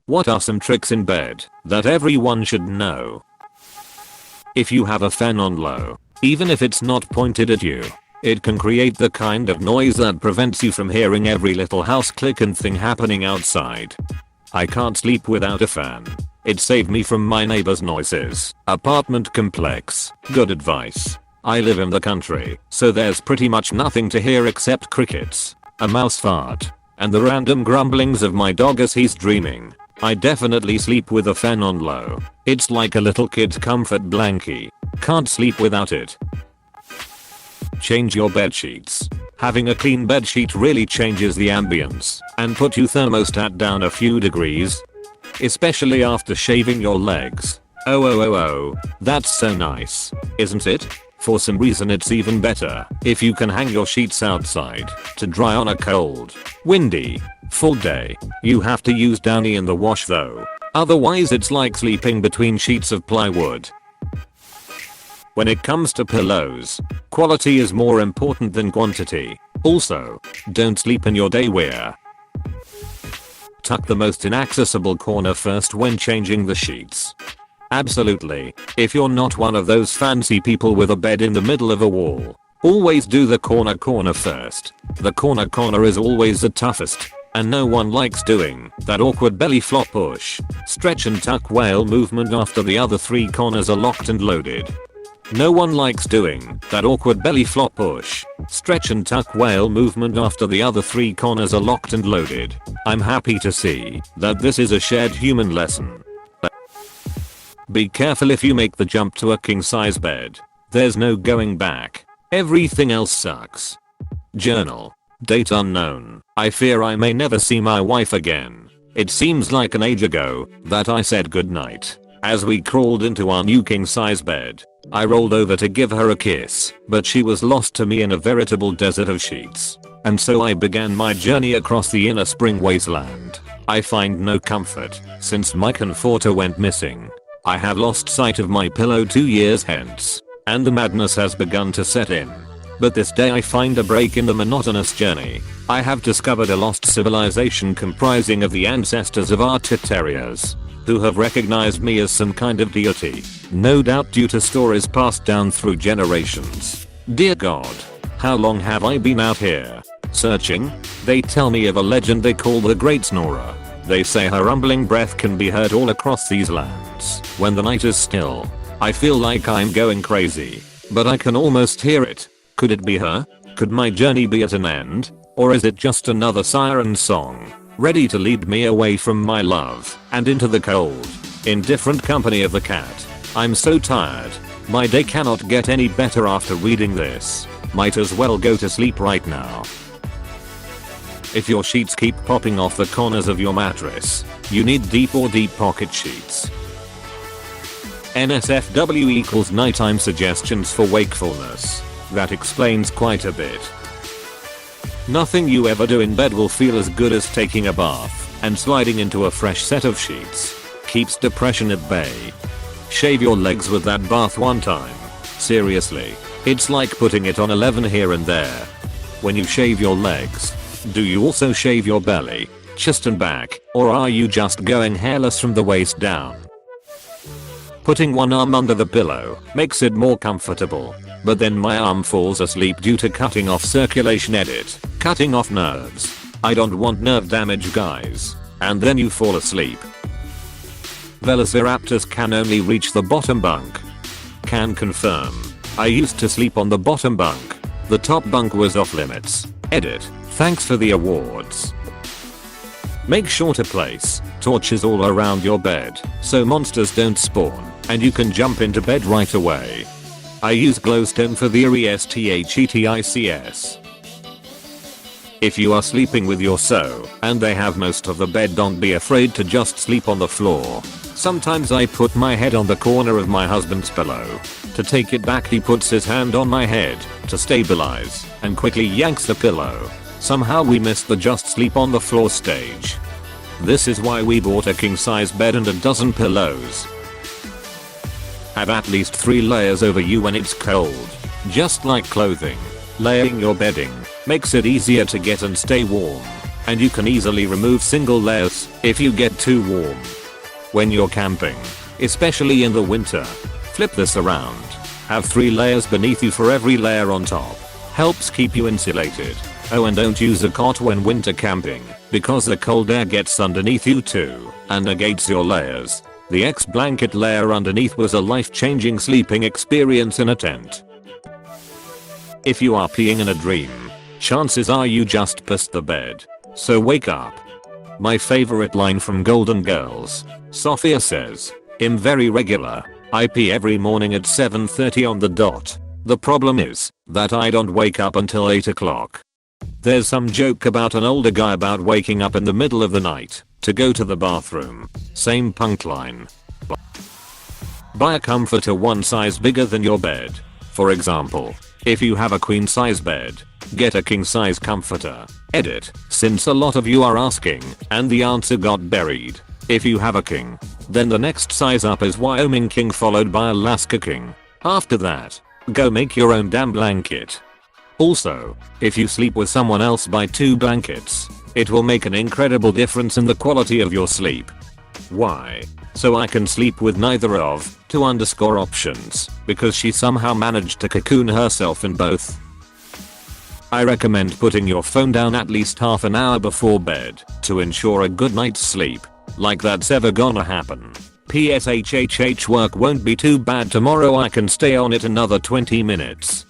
What are some tricks in bed that everyone should know? If you have a fan on low, even if it's not pointed at you, it can create the kind of noise that prevents you from hearing every little house click and thing happening outside. I can't sleep without a fan. It saved me from my neighbor's noises. Apartment complex. Good advice. I live in the country, so there's pretty much nothing to hear except crickets, a mouse fart, and the random grumblings of my dog as he's dreaming. I definitely sleep with a fan on low. It's like a little kid's comfort blankie. Can't sleep without it. Change your bed sheets. Having a clean bed sheet really changes the ambience and put your thermostat down a few degrees. Especially after shaving your legs. Oh, that's so nice, isn't it? For some reason it's even better if you can hang your sheets outside to dry on a cold, windy, full day. You have to use Downy in the wash though. Otherwise it's like sleeping between sheets of plywood. When it comes to pillows, quality is more important than quantity. Also, don't sleep in your daywear. Tuck the most inaccessible corner first when changing the sheets. Absolutely, if you're not one of those fancy people with a bed in the middle of a wall, always do the corner first. The corner is always the toughest, and no one likes doing that awkward belly flop push, stretch and tuck whale movement after the other 3 corners are locked and loaded. No one likes doing that awkward belly flop push, stretch and tuck whale movement after the other 3 corners are locked and loaded. I'm happy to see that this is a shared human lesson. Be careful if you make the jump to a king size bed. There's no going back. Everything else sucks. Journal. Date unknown. I fear I may never see my wife again. It seems like an age ago that I said goodnight. As we crawled into our new king size bed, I rolled over to give her a kiss, but she was lost to me in a veritable desert of sheets. And so I began my journey across the inner spring wasteland. I find no comfort since my comforter went missing. I have lost sight of my pillow 2 years hence, and the madness has begun to set in. But this day I find a break in the monotonous journey. I have discovered a lost civilization comprising of the ancestors of our terriers, who have recognized me as some kind of deity, no doubt due to stories passed down through generations. Dear God, how long have I been out here? Searching? They tell me of a legend they call the Great Snorer. They say her rumbling breath can be heard all across these lands when the night is still. I feel like I'm going crazy, but I can almost hear it. Could it be her? Could my journey be at an end? Or is it just another siren song, ready to lead me away from my love and into the cold, indifferent company of the cat? I'm so tired. My day cannot get any better after reading this. Might as well go to sleep right now. If your sheets keep popping off the corners of your mattress, you need deep or deep pocket sheets. NSFW equals nighttime suggestions for wakefulness. That explains quite a bit. Nothing you ever do in bed will feel as good as taking a bath and sliding into a fresh set of sheets. Keeps depression at bay. Shave your legs with that bath one time. Seriously, it's like putting it on 11 here and there. When you shave your legs, do you also shave your belly, chest and back, or are you just going hairless from the waist down? Putting one arm under the pillow makes it more comfortable, but then my arm falls asleep due to cutting off circulation. Edit. Cutting off nerves. I don't want nerve damage, guys. And then you fall asleep. Velociraptors can only reach the bottom bunk. Can confirm. I used to sleep on the bottom bunk. The top bunk was off limits. Edit. Thanks for the awards. Make sure to place torches all around your bed so monsters don't spawn and you can jump into bed right away. I use glowstone for the RESTHETICS. If you are sleeping with your sew and they have most of the bed, don't be afraid to just sleep on the floor. Sometimes I put my head on the corner of my husband's pillow. To take it back, he puts his hand on my head to stabilize and quickly yanks the pillow. Somehow we missed the just sleep on the floor stage. This is why we bought a king size bed and a dozen pillows. Have at least 3 layers over you when it's cold. Just like clothing, layering your bedding makes it easier to get and stay warm. and you can easily remove single layers if you get too warm. When you're camping, especially in the winter, flip this around. Have 3 layers beneath you for every layer on top. Helps keep you insulated. Oh, and don't use a cot when winter camping, because the cold air gets underneath you too and negates your layers. The X-blanket layer underneath was a life-changing sleeping experience in a tent. If you are peeing in a dream, chances are you just pissed the bed. So wake up. My favorite line from Golden Girls. Sophia says, "I'm very regular. I pee every morning at 7:30 on the dot. The problem is that I don't wake up until 8 o'clock." There's some joke about an older guy about waking up in the middle of the night to go to the bathroom. Same punk line. Buy a comforter one size bigger than your bed. For example, if you have a queen size bed, get a king size comforter. Edit, since a lot of you are asking and the answer got buried. If you have a king, then the next size up is Wyoming king followed by Alaska king. After that, go make your own damn blanket. Also, if you sleep with someone else, buy 2 blankets. It will make an incredible difference in the quality of your sleep. Why? So I can sleep with neither of 2_ options, because she somehow managed to cocoon herself in both. I recommend putting your phone down at least half an hour before bed to ensure a good night's sleep. Like that's ever gonna happen. PSHHH, work won't be too bad tomorrow, I can stay on it another 20 minutes.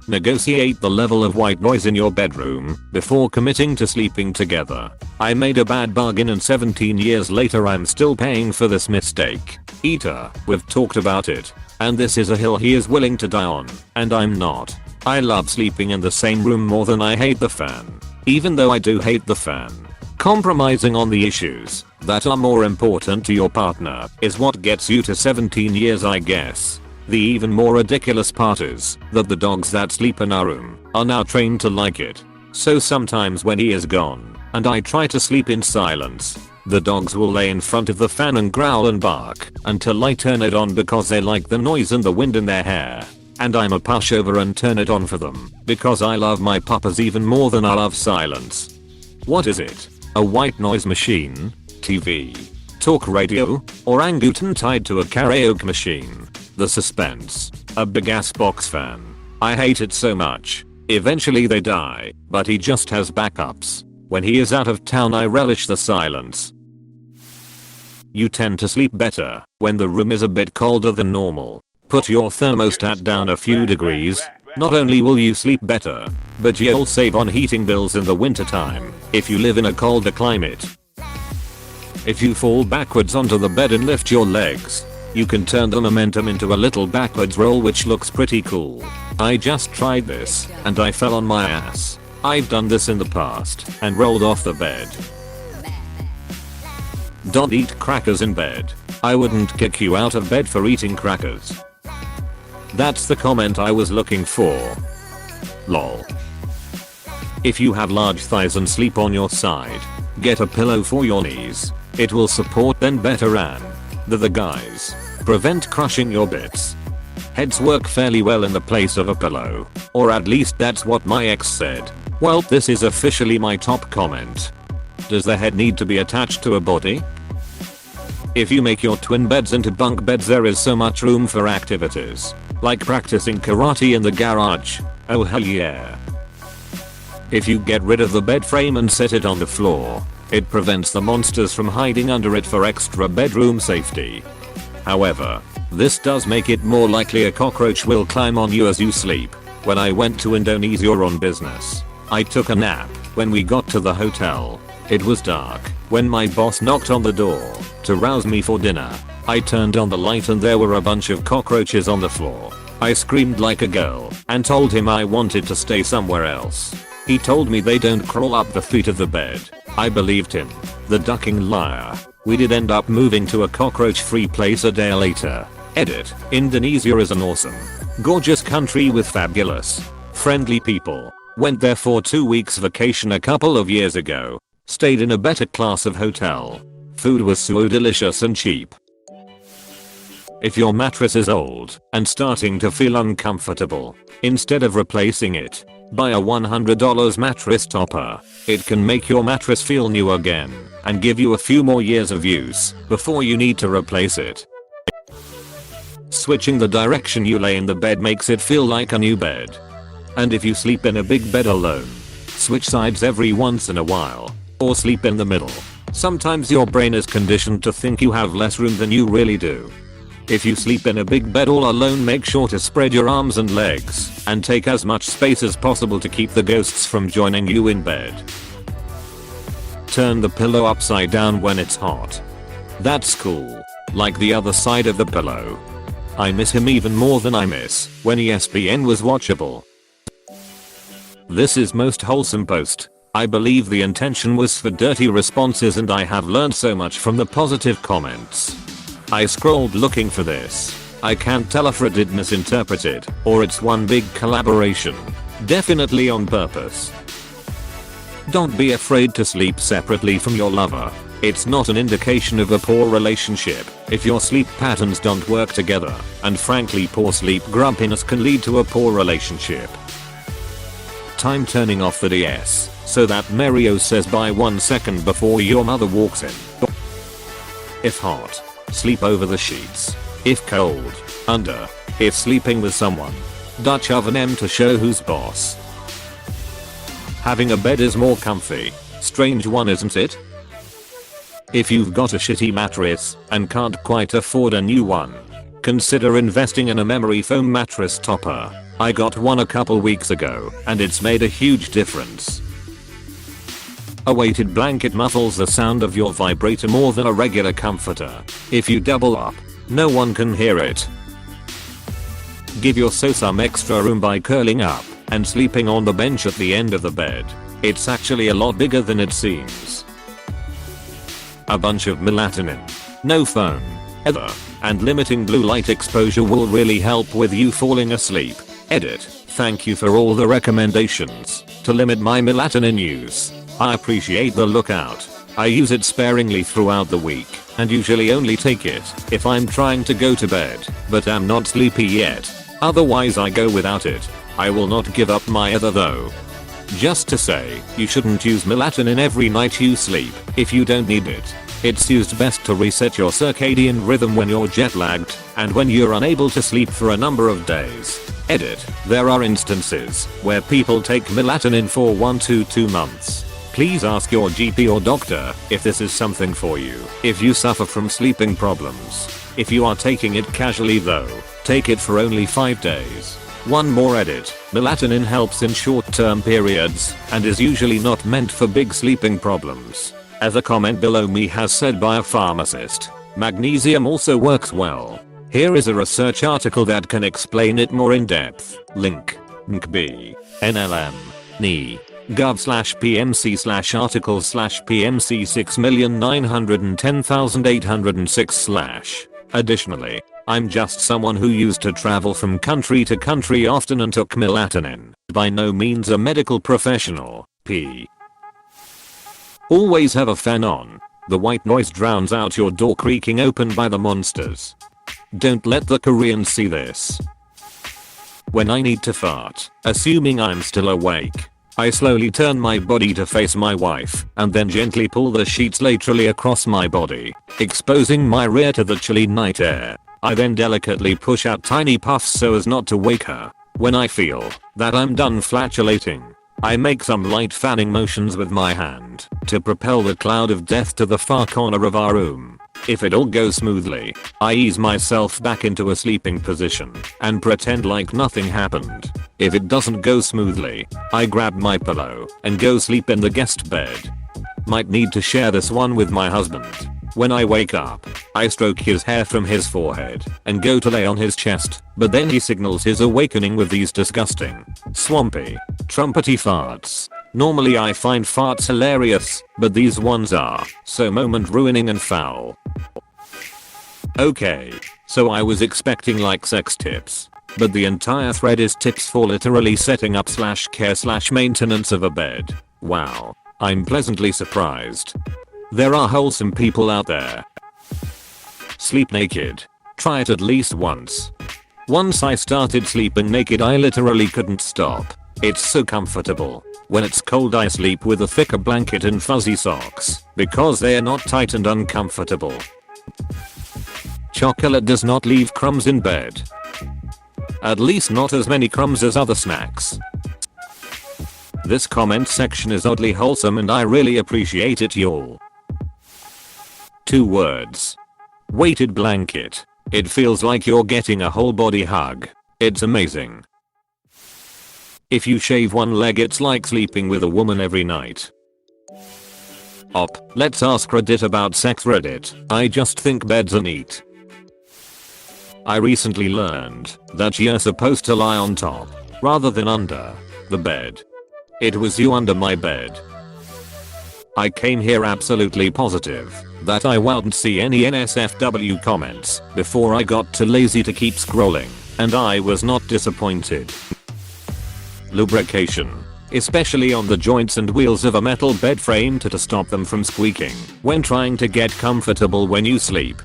Negotiate the level of white noise in your bedroom before committing to sleeping together. I made a bad bargain and 17 years later I'm still paying for this mistake. Eater, we've talked about it, and this is a hill he is willing to die on, and I'm not. I love sleeping in the same room more than I hate the fan. Even though I do hate the fan, compromising on the issues that are more important to your partner is what gets you to 17 years, I guess. The even more ridiculous part is that the dogs that sleep in our room are now trained to like it. So sometimes when he is gone and I try to sleep in silence, the dogs will lay in front of the fan and growl and bark until I turn it on because they like the noise and the wind in their hair. And I'm a pushover and turn it on for them because I love my puppies even more than I love silence. What is it? A white noise machine? TV? Talk radio? Orangutan tied to a karaoke machine? The suspense. A big ass box fan. I hate it so much. Eventually they die, but he just has backups. When he is out of town I relish the silence. You tend to sleep better when the room is a bit colder than normal. Put your thermostat down a few degrees. Not only will you sleep better, but you'll save on heating bills in the wintertime if you live in a colder climate. If you fall backwards onto the bed and lift your legs, you can turn the momentum into a little backwards roll, which looks pretty cool. I just tried this and I fell on my ass. I've done this in the past and rolled off the bed. Don't eat crackers in bed. I wouldn't kick you out of bed for eating crackers. That's the comment I was looking for. Lol. If you have large thighs and sleep on your side, get a pillow for your knees. It will support them better and the guys prevent crushing your bits. Heads work fairly well in the place of a pillow, or at least that's what my ex said. Well, this is officially my top comment. Does the head need to be attached to a body? If you make your twin beds into bunk beds, there is so much room for activities, like practicing karate in the garage. Oh hell yeah. If you get rid of the bed frame and set it on the floor, it prevents the monsters from hiding under it for extra bedroom safety. However, this does make it more likely a cockroach will climb on you as you sleep. When I went to Indonesia on business, I took a nap. When we got to the hotel, it was dark when my boss knocked on the door to rouse me for dinner. I turned on the light and there were a bunch of cockroaches on the floor. I screamed like a girl and told him I wanted to stay somewhere else. He told me they don't crawl up the feet of the bed. I believed him. The ducking liar. We did end up moving to a cockroach-free place a day later. Edit. Indonesia is an awesome, gorgeous country with fabulous, friendly people. Went there for 2 weeks vacation a couple of years ago. Stayed in a better class of hotel. Food was so delicious and cheap. If your mattress is old and starting to feel uncomfortable, instead of replacing it, Buy a $100 mattress topper. It can make your mattress feel new again and give you a few more years of use before you need to replace it. Switching the direction you lay in the bed makes it feel like a new bed. And if you sleep in a big bed alone, switch sides every once in a while, or sleep in the middle. Sometimes your brain is conditioned to think you have less room than you really do. If you sleep in a big bed all alone, make sure to spread your arms and legs and take as much space as possible to keep the ghosts from joining you in bed. Turn the pillow upside down when it's hot. That's cool. Like the other side of the pillow. I miss him even more than I miss when ESPN was watchable. This is most wholesome post. I believe the intention was for dirty responses and I have learned so much from the positive comments. I scrolled looking for this. I can't tell if Reddit misinterpreted or it's one big collaboration. Definitely on purpose. Don't be afraid to sleep separately from your lover. It's not an indication of a poor relationship if your sleep patterns don't work together, and frankly poor sleep grumpiness can lead to a poor relationship. Time turning off the DS so that Mario says bye 1 second before your mother walks in. If hot, sleep over the sheets. If cold, under. If sleeping with someone, Dutch oven M to show who's boss. Having a bed is more comfy. Strange one, isn't it? If you've got a shitty mattress and can't quite afford a new one, consider investing in a memory foam mattress topper. I got one a couple weeks ago and it's made a huge difference. A weighted blanket muffles the sound of your vibrator more than a regular comforter. If you double up, no one can hear it. Give yourself some extra room by curling up and sleeping on the bench at the end of the bed. It's actually a lot bigger than it seems. A bunch of melatonin, no phone, ever, and limiting blue light exposure will really help with you falling asleep. Edit. Thank you for all the recommendations to limit my melatonin use. I appreciate the lookout. I use it sparingly throughout the week and usually only take it if I'm trying to go to bed but am not sleepy yet. Otherwise I go without it. I will not give up my other though. Just to say, you shouldn't use melatonin every night you sleep if you don't need it. It's used best to reset your circadian rhythm when you're jet lagged and when you're unable to sleep for a number of days. Edit. There are instances where people take melatonin for 1 to 2 months. Please ask your GP or doctor if this is something for you. If you suffer from sleeping problems. If you are taking it casually though, take it for only 5 days. One more edit. Melatonin helps in short-term periods and is usually not meant for big sleeping problems. As a comment below me has said by a pharmacist, magnesium also works well. Here is a research article that can explain it more in depth. Link. nkb. NLM. Ni. gov/pmc/articles/pmc 6,910,806/. Additionally, I'm just someone who used to travel from country to country often and took melatonin. By no means a medical professional. P. Always have a fan on. The white noise drowns out your door creaking open by the monsters. Don't let the Koreans see this. When I need to fart, assuming I'm still awake, I slowly turn my body to face my wife and then gently pull the sheets laterally across my body, exposing my rear to the chilly night air. I then delicately push out tiny puffs so as not to wake her. When I feel that I'm done flatulating, I make some light fanning motions with my hand to propel the cloud of death to the far corner of our room. If it all goes smoothly, I ease myself back into a sleeping position and pretend like nothing happened. If it doesn't go smoothly, I grab my pillow and go sleep in the guest bed. Might need to share this one with my husband. When I wake up, I stroke his hair from his forehead and go to lay on his chest, but then he signals his awakening with these disgusting, swampy, trumpety farts. Normally I find farts hilarious, but these ones are so moment ruining and foul. Okay, so I was expecting like sex tips, but the entire thread is tips for literally setting up /care/maintenance of a bed. Wow, I'm pleasantly surprised. There are wholesome people out there. Sleep naked. Try it at least once. Once I started sleeping naked I literally couldn't stop. It's so comfortable. When it's cold I sleep with a thicker blanket and fuzzy socks because they are not tight and uncomfortable. Chocolate does not leave crumbs in bed. At least not as many crumbs as other snacks. This comment section is oddly wholesome and I really appreciate it, y'all. 2 words. Weighted blanket. It feels like you're getting a whole body hug. It's amazing. If you shave one leg it's like sleeping with a woman every night. Let's ask Reddit about sex Reddit. I just think beds are neat. I recently learned that you're supposed to lie on top rather than under the bed. It was you under my bed. I came here absolutely positive that I won't see any NSFW comments before I got too lazy to keep scrolling, and I was not disappointed. Lubrication, especially on the joints and wheels of a metal bed frame to stop them from squeaking when trying to get comfortable when you sleep.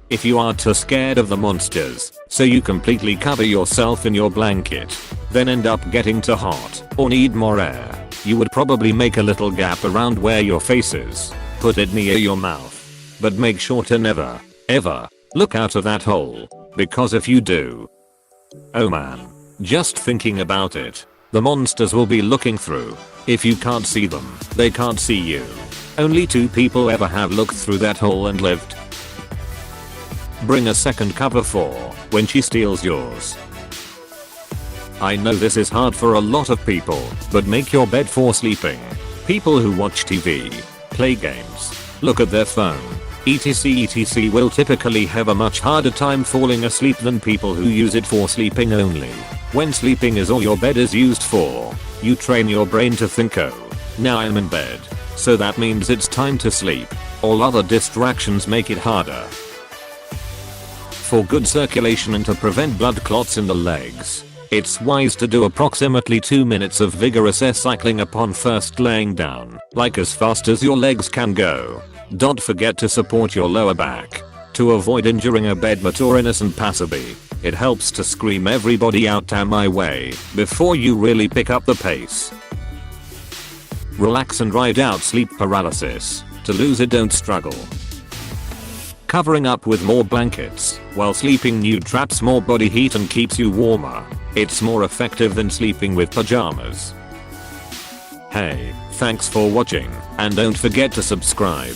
If you are too scared of the monsters, so you completely cover yourself in your blanket, then end up getting too hot or need more air, you would probably make a little gap around where your face is. Put it near your mouth. But make sure to never, ever, look out of that hole, because if you do, oh man, just thinking about it, the monsters will be looking through. If you can't see them, they can't see you. Only 2 people ever have looked through that hole and lived. Bring a second cover for when she steals yours. I know this is hard for a lot of people, but make your bed for sleeping. People who watch TV, play games, look at their phone, etc will typically have a much harder time falling asleep than people who use it for sleeping only. When sleeping is all your bed is used for, you train your brain to think, oh, now I'm in bed, so that means it's time to sleep. All other distractions make it harder. For good circulation and to prevent blood clots in the legs, it's wise to do approximately 2 minutes of vigorous air cycling upon first laying down, like as fast as your legs can go. Don't forget to support your lower back to avoid injuring a bedmate or innocent passerby. It helps to scream everybody out my way before you really pick up the pace. Relax and ride out sleep paralysis. To lose it, don't struggle. Covering up with more blankets while sleeping traps more body heat and keeps you warmer. It's more effective than sleeping with pajamas. Hey, thanks for watching, and don't forget to subscribe.